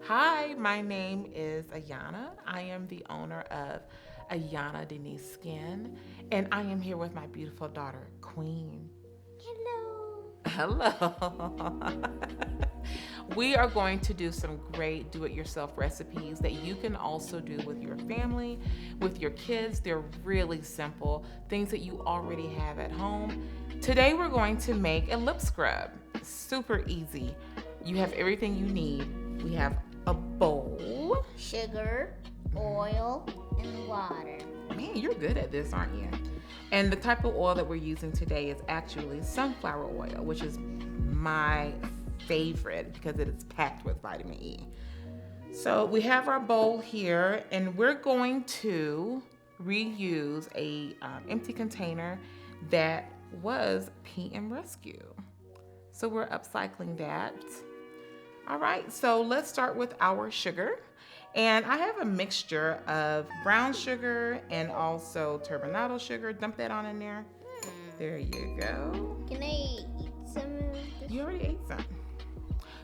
Hi, my name is Ayanna. I am the owner of Ayanna Denise Skin, and I am here with my beautiful daughter, Queen. Hello. Hello. We are going to do some great do it yourself recipes that you can also do with your family, with your kids. They're really simple, things that you already have at home. Today, we're going to make a lip scrub. Super easy. You have everything you need. We have a bowl. Sugar, oil, and water. Man, you're good at this, aren't you? And the type of oil that we're using today is actually sunflower oil, which is my favorite because it is packed with vitamin E. So we have our bowl here, and we're going to reuse a empty container that was PM Rescue. So we're upcycling that. All right, so let's start with our sugar. And I have a mixture of brown sugar and also turbinado sugar. Dump that on in there. There you go. Can I eat some of this? You already ate some.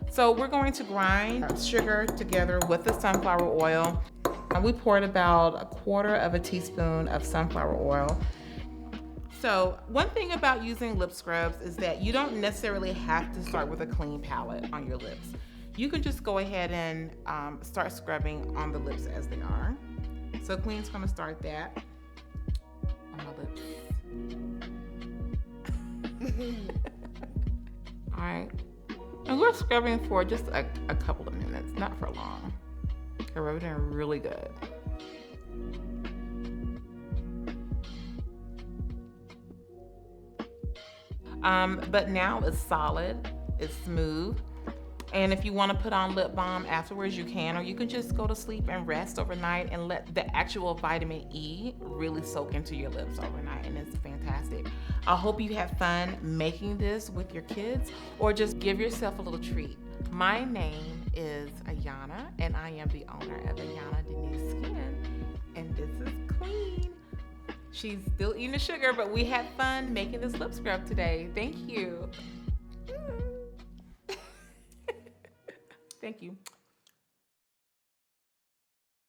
So we're going to grind sugar together with the sunflower oil. We poured about 1/4 teaspoon of sunflower oil. So one thing about using lip scrubs is that you don't necessarily have to start with a clean palette on your lips. You can just go ahead and start scrubbing on the lips as they are. So Queen's gonna start that on my lips. All right. And we're scrubbing for just a couple of minutes, not for long. Okay, we're doing really good. But now it's solid, it's smooth. And if you want to put on lip balm afterwards, you can, or you can just go to sleep and rest overnight and let the actual vitamin E really soak into your lips overnight, and it's fantastic. I hope you have fun making this with your kids, or just give yourself a little treat. My name is Ayanna, and I am the owner of Ayanna Denise Skin, and this is Queen. She's still eating the sugar, but we had fun making this lip scrub today. Thank you. Thank you.